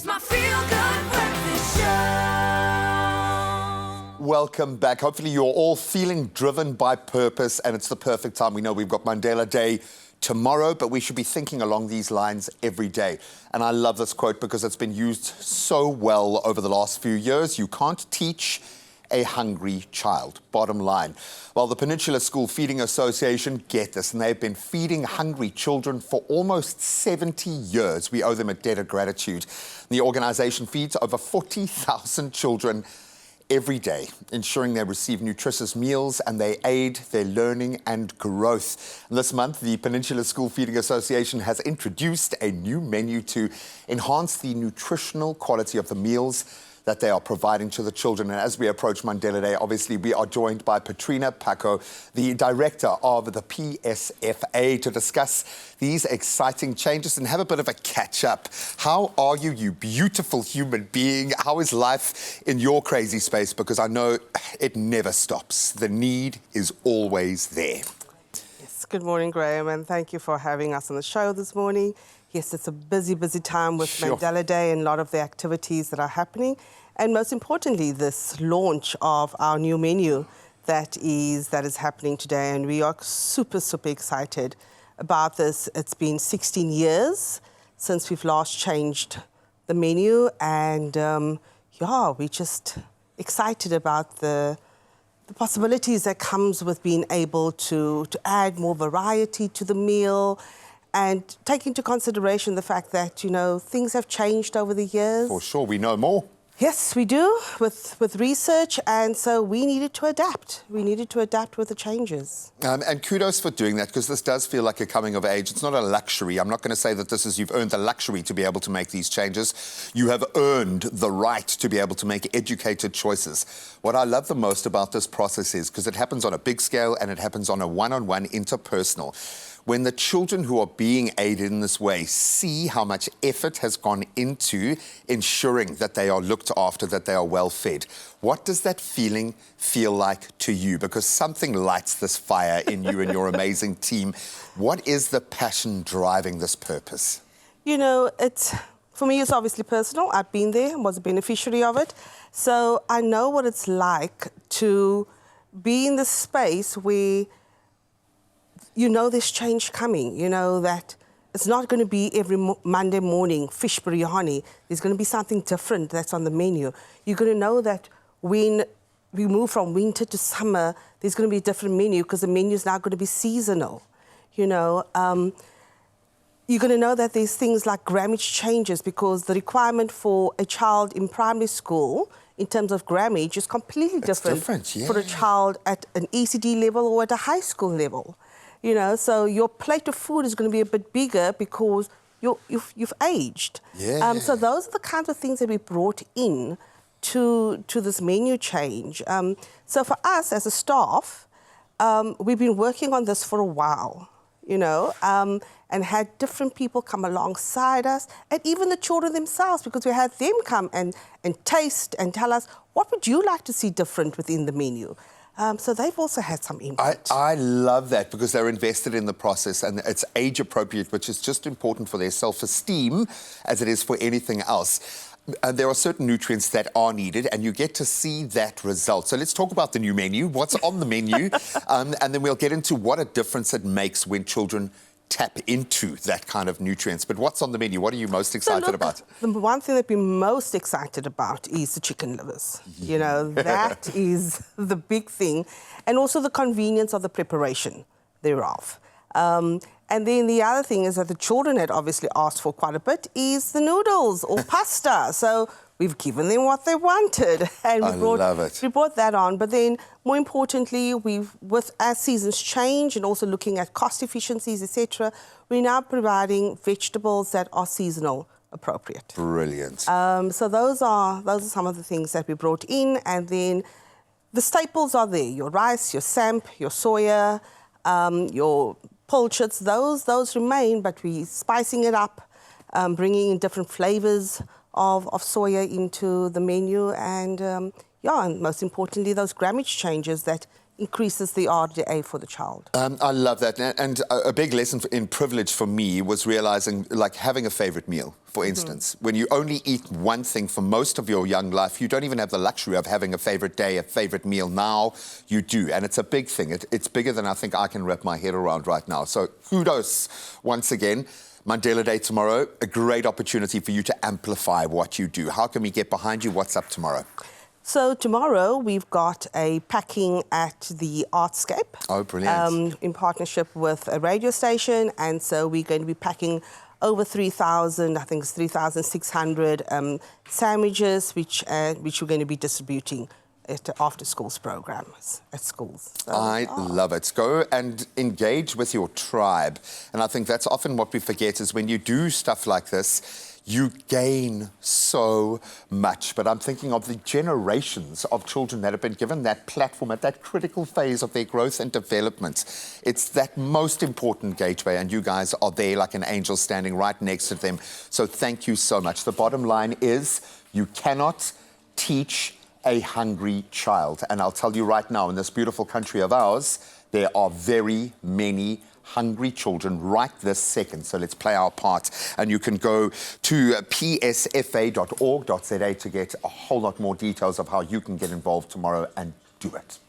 It's my feel-good breakfast show. Welcome back. Hopefully you're all feeling driven by purpose, and it's the perfect time. We know we've got Mandela Day tomorrow, but we should be thinking along these lines every day. And I love this quote because it's been used so well over the last few years. You can't teach a hungry child, bottom line. Well, the Peninsula School Feeding Association, get this, and they've been feeding hungry children for almost 70 years. We owe them a debt of gratitude. The organisation feeds over 40,000 children every day, ensuring they receive nutritious meals and they aid their learning and growth. And this month, the Peninsula School Feeding Association has introduced a new menu to enhance the nutritional quality of the meals that they are providing to the children. And as we approach Mandela Day, obviously we are joined by Patrina Paco, the director of the PSFA, to discuss these exciting changes and have a bit of a catch-up. How are you, you beautiful human being? How is life in your crazy space? Because I know it never stops. The need is always there. Yes, good morning, Graham, and thank you for having us on the show this morning. Yes, it's a busy, busy time with Mandela Day and a lot of the activities that are happening. And most importantly, this launch of our new menu that is happening today. And we are super, super excited about this. It's been 16 years since we've last changed the menu. And yeah, we're just excited about the possibilities that comes with being able to add more variety to the meal, and take into consideration the fact that, you know, things have changed over the years. For sure, we know more. Yes, we do, with research, and so we needed to adapt. We needed to adapt with the changes. And kudos for doing that, because this does feel like a coming of age. It's not a luxury. I'm not going to say that this is you've earned the luxury to be able to make these changes. You have earned the right to be able to make educated choices. What I love the most about this process is, because it happens on a big scale and it happens on a one-on-one interpersonal, when the children who are being aided in this way see how much effort has gone into ensuring that they are looked after, that they are well fed, what does that feeling feel like to you? Because something lights this fire in you and your amazing team. What is the passion driving this purpose? You know, for me, it's obviously personal. I've been there and was a beneficiary of it. So I know what it's like to be in this space where you know there's change coming. You know that it's not going to be every Monday morning fish biryani. There's going to be something different that's on the menu. You're going to know that when we move from winter to summer, there's going to be a different menu because the menu is now going to be seasonal. You know, you're going to know that there's things like grammage changes because the requirement for a child in primary school in terms of grammage is completely different for a child at an ECD level or at a high school level. You know, so your plate of food is going to be a bit bigger because you've aged. Yeah. So those are the kinds of things that we brought in to this menu change. So for us as a staff, we've been working on this for a while, you know, and had different people come alongside us, and even the children themselves, because we had them come and taste and tell us, what would you like to see different within the menu? So they've also had some input. I love that because they're invested in the process and it's age appropriate, which is just important for their self-esteem as it is for anything else. There are certain nutrients that are needed and you get to see that result. So let's talk about the new menu, what's on the menu, and then we'll get into what a difference it makes when children tap into that kind of nutrients. But what's on the menu? What are you most excited about? The one thing that we're most excited about is the chicken livers. You know, that is the big thing. And also the convenience of the preparation thereof. And then the other thing is that the children had obviously asked for quite a bit is the noodles or pasta. So we've given them what they wanted. And love it. We brought that on. But then, more importantly, as seasons change and also looking at cost efficiencies, etc., we're now providing vegetables that are seasonal appropriate. Brilliant. So those are some of the things that we brought in. And then the staples are there. Your rice, your samp, your soya, your pilchards, those remain, but we're spicing it up, bringing in different flavors of soya into the menu, and and most importantly, those grammage changes that increases the RDA for the child. I love that. And a big lesson in privilege for me was realizing, like, having a favorite meal, for instance. When you only eat one thing for most of your young life, you don't even have the luxury of having a favorite day, a favorite meal. Now you do. And it's a big thing. It's bigger than I think I can wrap my head around right now. So kudos once again. Mandela Day tomorrow, a great opportunity for you to amplify what you do. How can we get behind you? What's up tomorrow? So tomorrow we've got a packing at the Artscape. Oh, brilliant. In partnership with a radio station. And so we're going to be packing over 3,000, I think it's 3,600 sandwiches, which we're going to be distributing at after schools programs at schools. So, I love it. Go and engage with your tribe. And I think that's often what we forget is when you do stuff like this, you gain so much. But I'm thinking of the generations of children that have been given that platform at that critical phase of their growth and development. It's that most important gateway, and you guys are there like an angel standing right next to them. So thank you so much. The bottom line is you cannot teach a hungry child. And I'll tell you right now, in this beautiful country of ours, there are very many hungry children right this second. So let's play our part. And you can go to psfa.org.za to get a whole lot more details of how you can get involved tomorrow and do it.